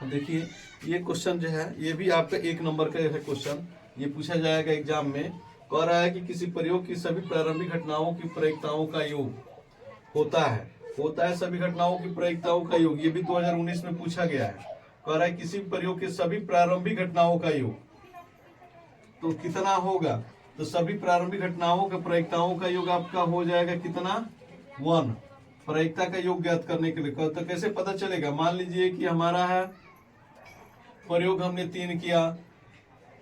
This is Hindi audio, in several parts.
देखिए ये क्वेश्चन जो है ये भी आपका 1 नंबर का है क्वेश्चन, ये पूछा जाएगा एग्जाम में। कह रहा है कि किसी प्रयोग की सभी प्रारंभिक घटनाओं की प्रायिकताओं का योग होता है सभी घटनाओं की प्रायिकताओं का योग। ये भी 2019 में पूछा गया है। कह रहा है किसी प्रयोग के सभी प्रारंभिक घटनाओं का योग तो कितना होगा, तो सभी प्रारंभिक घटनाओं के प्रायिकताओं का योग आपका हो जाएगा कितना 1। प्रायिकता का योग ज्ञात करने के लिए तो कैसे पता चलेगा, मान लीजिए कि हमारा है प्रयोग हमने 3 किया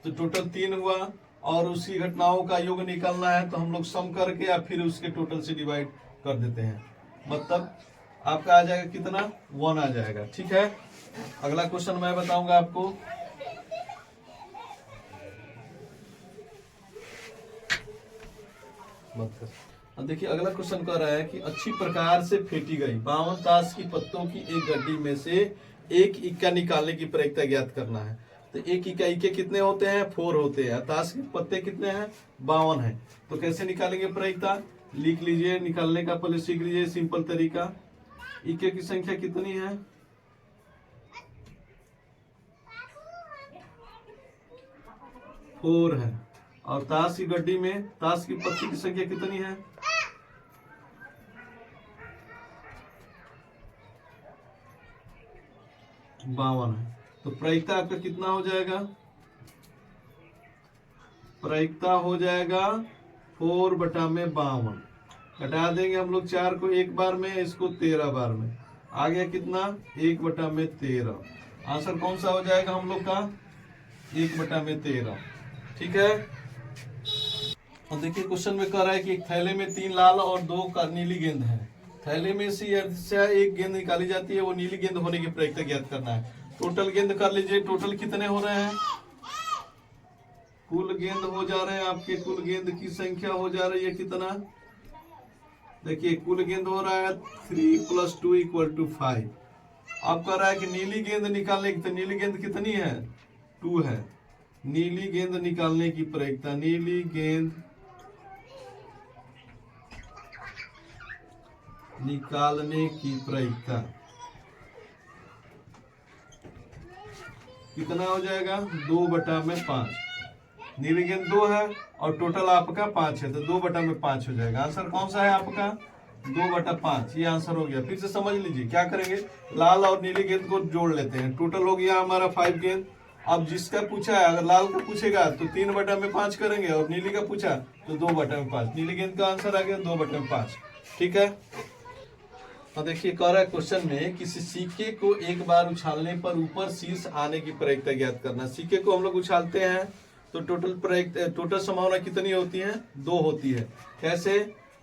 तो टोटल 3 हुआ और उसकी घटनाओं का योग निकालना है तो हम लोग सम करके या फिर उसके टोटल से डिवाइड कर देते हैं, मतलब आपका आ जाएगा कितना 1 आ जाएगा। ठीक है, अगला क्वेश्चन मैं बताऊंगा आपको। देखिए अगला क्वेश्चन कह रहा है कि अच्छी प्रकार से फेंटी गई 52 ताश की पत्तों की एक गड्डी में से एक इक्का निकालने की प्रायिकता ज्ञात करना है। तो एक इक्का के कितने होते हैं 4 होते हैं, ताश के पत्ते कितने हैं 52 हैं। तो कैसे निकालेंगे प्रायिकता, लिख लीजिए, निकालने का पहले सीख लीजिए सिंपल तरीका। इक्के की संख्या कितनी है 4 है और ताश की गड्डी में ताश की पत्ती की संख्या कितनी है 52 है। तो प्रायिकता आपका कितना हो जाएगा, प्रायिकता हो जाएगा 4/52। घटा देंगे हम लोग 4 को एक बार में, इसको 13 बार में, आ गया कितना 1/13। आंसर कौन सा हो जाएगा हम लोग का 1/13। ठीक है, और देखिए क्वेश्चन में कह रहा है कि एक थैले में 3 लाल और 2 नीली गेंद है। थैले में से एक गेंद निकाली जाती है, वो नीली गेंद होने की प्रायिकता ज्ञात करना है। टोटल गेंद कर लीजिए, टोटल कितने हो रहे हैं, कुल गेंद हो जा रहे हैं आपके, कुल गेंद की संख्या हो जा रही है कितना, देखिए कुल गेंद हो रहा है 3 + 2 = 5। अब कह रहा है कि नीली गेंद निकालने की, तो नीली गेंद कितनी है 2 है। नीली गेंद निकालने की प्रायिकता, नीली गेंद निकालने की प्रायिकता कितना हो जाएगा 2/5। नीली गेंद 2 है और टोटल आपका 5 है, तो 2/5 हो जाएगा। आंसर कौन सा है आपका 2/5, ये आंसर हो गया। फिर से समझ लीजिए क्या करेंगे, लाल और नीली गेंद को जोड़ लेते हैं, टोटल हो गया हमारा 5 गेंद। अब जिसका पूछा है, अगर लाल का पूछेगा तो 3/5 करेंगे और नीली का पूछा तो 2/5। नीली गेंद का आंसर आ गया 2/5। ठीक है, तो देखिए कह रहा है क्वेश्चन में किसी सिक्के को एक बार उछालने पर ऊपर शीर्ष आने की प्रायिकता ज्ञात करना। सिक्के को हम लोग उछालते हैं तो टोटल संभावना कितनी होती है 2 होती है। कैसे,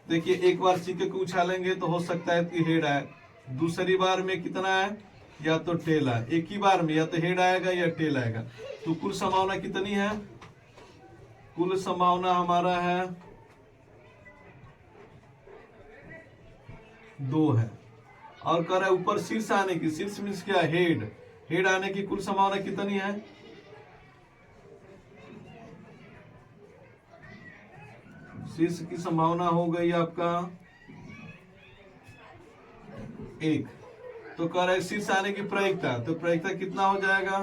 देखिए एक बार सिक्के को उछालेंगे तो हो सकता है कि हेड आए, दूसरी बार में कितना है या तो टेल आए, एक ही बार में या तो हेड आएगा या टेल आएगा। तो कुल संभावना कितनी है, कुल संभावना हमारा है 2 है। और कह रहा है ऊपर शीर्ष आने की, शीर्ष मीन्स क्या, हेड आने की कुल संभावना कितनी है, शीर्ष की संभावना हो गई आपका 1। तो कह रहा है शीर्ष आने की प्रायिकता, तो प्रायिकता कितना हो जाएगा,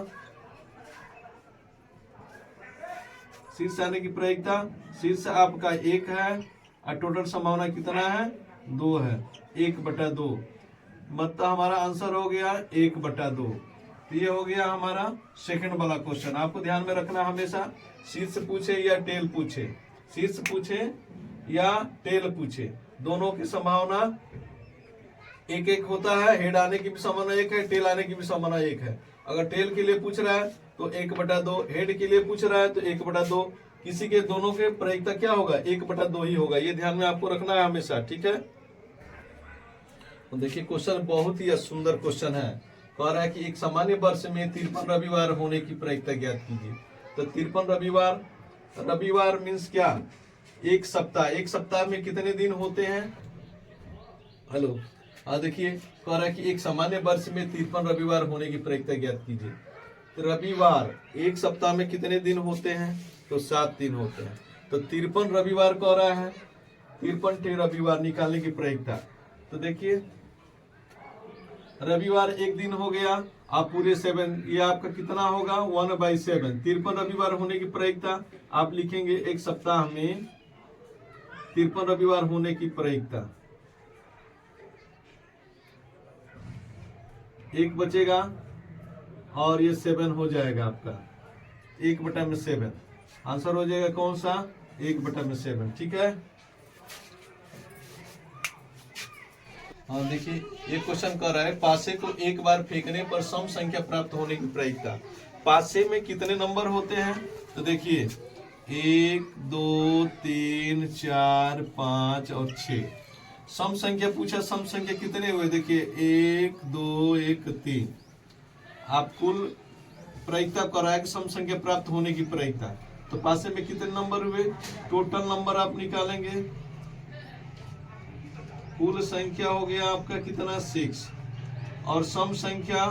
शीर्ष आने की प्रायिकता, शीर्ष आपका 1 है और टोटल संभावना कितना है 2 है, 1/2। मतलब हमारा आंसर हो गया 1/2। तो ये हो गया हमारा सेकंड वाला क्वेश्चन। आपको ध्यान में रखना हमेशा, शीर्ष पूछे या टेल पूछे, शीर्ष पूछे या टेल पूछे, दोनों की संभावना 1-1 होता है। हेड आने की भी संभावना 1 है, टेल आने की भी संभावना 1 है। अगर टेल के लिए पूछ रहा है तो 1/2, हेड के लिए पूछ रहा है तो 1/2। किसी के दोनों के प्रायिकता क्या होगा 1/2 ही होगा, ये ध्यान में आपको रखना है हमेशा। ठीक है, तो देखिए क्वेश्चन बहुत ही सुंदर क्वेश्चन है। कह रहा है कि एक सामान्य वर्ष में 53 रविवार होने की प्रायिकता ज्ञात कीजिए। तो 53 रविवार, रविवार मीन्स क्या, एक सप्ताह, एक सप्ताह में कितने दिन होते हैं, हेलो, देखिए कह रहा है कि एक सामान्य वर्ष में 53 रविवार होने की प्रायिकता ज्ञात कीजिए। तो रविवार एक सप्ताह में कितने दिन होते हैं, तो 7 दिन होते हैं। तो 53 रविवार कह रहा है, 53 रविवार निकालने की प्रायिकता। तो देखिए रविवार एक दिन हो गया आप पूरे 7, ये आपका कितना होगा 1/7। 53 रविवार होने की प्रायिकता आप लिखेंगे एक सप्ताह में 53 रविवार होने की प्रायिकता। एक बचेगा और ये 7 हो जाएगा आपका 1/7। आंसर हो जाएगा कौन सा 1/7। ठीक है। हाँ देखिए ये क्वेश्चन कर रहा है पासे को एक बार फेंकने पर सम संख्या प्राप्त होने की प्रायिकता। पासे में कितने नंबर होते हैं तो देखिए 1 2 3 4 5 और 6। सम संख्या पूछा, सम संख्या कितने हुए देखिए 1 2 1 3। आप कुल प्रायिकता कराया कि सम संख्या प्राप्त होने की प्रायिकता, तो पासे में कितने नंबर हुए, टोटल नंबर आप निकालेंगे। कुल संख्या हो गया आपका कितना 6 और सम संख्या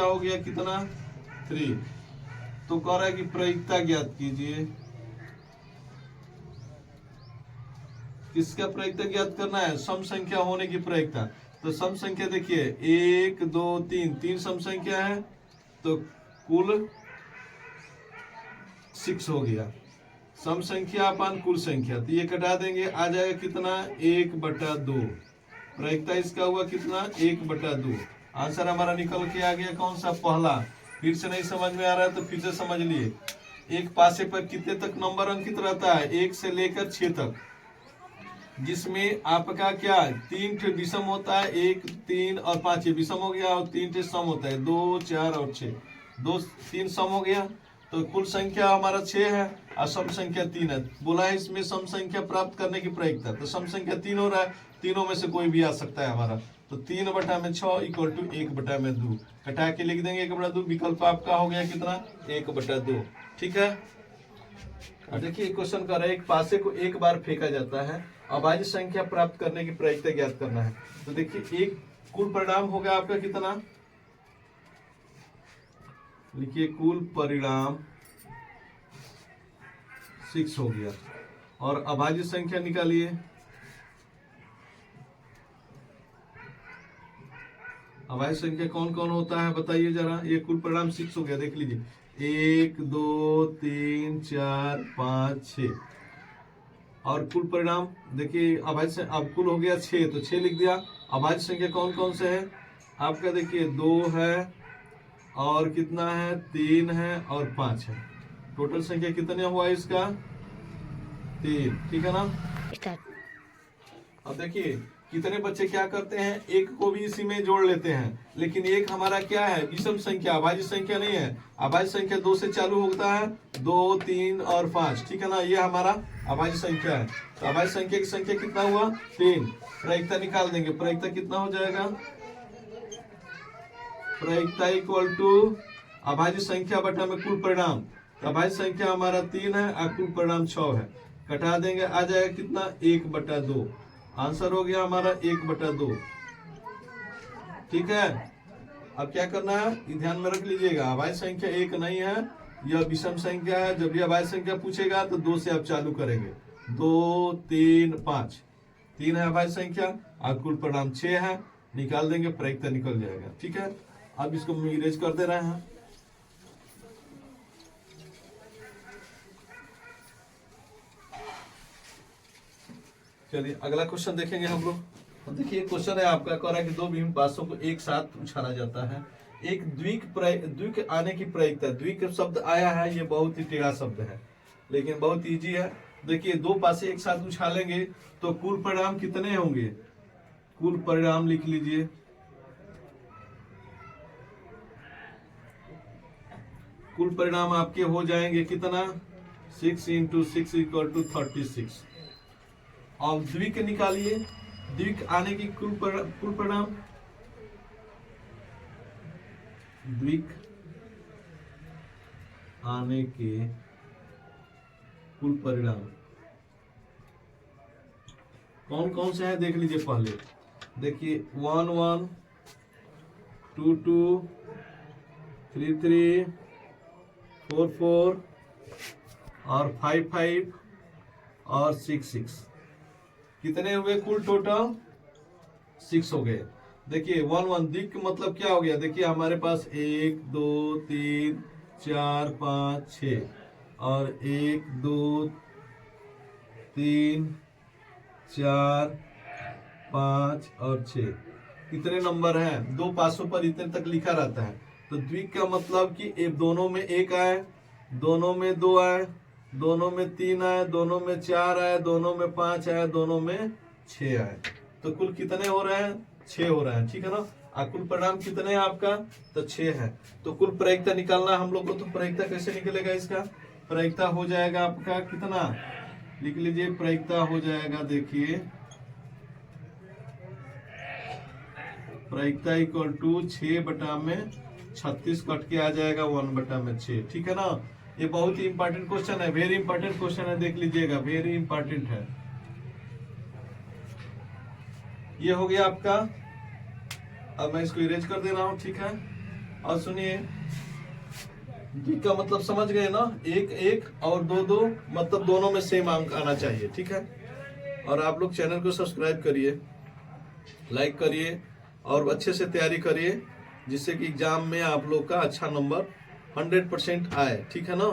हो गया कितना 3। तो कह रहा है कि प्रायिकता ज्ञात कीजिए। किसका प्रायिकता ज्ञात करना है, सम संख्या होने की प्रायिकता। तो सम संख्या देखिए 1 2 3 सम संख्या है तो कुल 6 हो गया। सम संख्या अपन कुल संख्या, तो ये कटा देंगे आ जाएगा कितना 1/2। प्रायिकता इसका हुआ कितना 1/2। आंसर हमारा निकल के आ गया कौन सा पहला। फिर से नहीं समझ में आ रहा है तो फिर से समझ लिए। एक पासे पर कितने तक नंबर अंकित रहता है 1 से लेकर 6 तक, जिसमें आपका क्या 3 विषम होता है, 1 3 और 5 ये विषम हो गया और 3 सम होता है 2 4 और 6। 2 3 सम हो गया तो कुल संख्या हमारा 6 है और सम संख्या 3 है। बोला है इसमें सम संख्या प्राप्त करने की प्रायिकता, तो सम संख्या 3 हो रहा है, तीनों में से कोई भी आ सकता है हमारा। तो 3/6 इक्वल टू 1/2। कटा के लिख देंगे 1/2। विकल्प आपका हो गया कितना 1/2। ठीक है। और देखिए क्वेश्चन कर रहा है एक पासे को एक बार फेंका जाता है, अभाज्य संख्या प्राप्त करने की प्रायिकता ज्ञात करना है। तो देखिए एक कुल परिणाम होगा आपका कितना, लिखिए कुल परिणाम 6 हो गया। और अभाज्य संख्या निकालिए। अभाज्य संख्या कौन कौन होता है बताइए जरा। ये कुल परिणाम 6 हो गया, देख लीजिए 1 2 3 4 5 6। और कुल परिणाम देखिए अभाज्य, अब कुल हो गया 6 तो 6 लिख दिया। अभाज्य संख्या कौन कौन से है आपका, देखिए 2 है और कितना है 3 है और 5 है। टोटल संख्या कितने हुआ इसका 3। ठीक है ना। अब देखिए कितने बच्चे क्या करते हैं, एक को भी इसी में जोड़ लेते हैं, लेकिन एक हमारा क्या है विषम संख्या, अभाज्य संख्या नहीं है। अभाज्य संख्या 2 से चालू होता है, 2 3 और 5। ठीक है ना, ये हमारा अभाज्य संख्या है। तो अभाज्य संख्या की संख्या कितना हुआ 3। प्रायिकता निकाल देंगे, प्रायिकता कितना हो जाएगा, प्रायिकता इक्वल टू अभाज्य संख्या बटा में कुल परिणाम। तो अभाज्य संख्या हमारा 3 है और कुल परिणाम 6 है। कटा देंगे आ जाएगा कितना 1/2। आंसर हो गया हमारा 1/2। ठीक है। अब क्या करना है ध्यान में रख लीजिएगा, अभाज्य संख्या 1 नहीं है, यह विषम संख्या है। जब भी अभाज्य संख्या पूछेगा तो 2 से आप चालू करेंगे, 2 3 5। 3 है अभाज्य संख्या और कुल परिणाम 6 है। निकाल देंगे, प्रायिकता निकल जाएगा। ठीक है। अब इसको इरेज कर दे रहे हैं। चलिए अगला क्वेश्चन देखेंगे हम लोग। देखिए क्वेश्चन है आपका, कह रहा है कि दो विभिन्न पासों को एक साथ उछाला जाता है। एक द्विक आने की प्रायिकता। द्विक शब्द आया है, ये बहुत ही टेढ़ा शब्द है लेकिन बहुत इजी है। देखिए दो पासे एक साथ उछालेंगे तो कुल परिणाम कितने होंगे, कुल परिणाम लिख लीजिए। कुल परिणाम आपके हो जाएंगे कितना 6 × 6 = 36। और द्विक निकालिए, द्विक आने की कुल परिणाम, द्विक आने के कुल परिणाम कौन कौन से हैं देख लीजिए पहले। देखिए 1 1 2 2 3 3 4 4 और 5 5 और 6 6। कितने हुए कुल टोटल 6 हो गए। देखिए 1 1 दिक मतलब क्या हो गया, देखिए हमारे पास 1 2 3 4 5 6 और 1 2 3 4 5 और 6 कितने नंबर हैं, 2 पासों पर इतने तक लिखा रहता है। तो द्विक का मतलब कि दोनों में 1 आए, दोनों में 2 आए, दोनों में 3 आए, दोनों में 4 आए, दोनों में 5 आए, दोनों में 6 आए। तो कुल कितने हो रहे हैं, 6 हो रहे हैं, ठीक है ना। कुल परिणाम कितने हैं आपका, तो 6 है। तो कुल प्रायिकता निकालना हम लोग को, तो प्रायिकता कैसे निकलेगा इसका, प्रायिकता हो जाएगा आपका कितना, लिख लीजिए, प्रायिकता हो जाएगा, देखिए प्रायिकता इक्वल टू 6/36 कट के आ जाएगा 1/6, ठीक है ना। ये बहुत ही इंपॉर्टेंट क्वेश्चन है, वेरी इंपॉर्टेंट क्वेश्चन है, देख लीजिएगा, वेरी इंपॉर्टेंट है। ये हो गया आपका, अब मैं इसको इरेज कर दे रहा हूं, ठीक है। और सुनिए, द्विक का मतलब समझ गए ना, 1 1 और 2 2, मतलब दोनों में सेम अंक आना चाहिए, ठीक है। और आप लोग चैनल को सब्सक्राइब करिए, लाइक करिए और अच्छे से तैयारी करिए, जिससे कि एग्जाम में आप लोग का अच्छा नंबर 100% आए, ठीक है ना।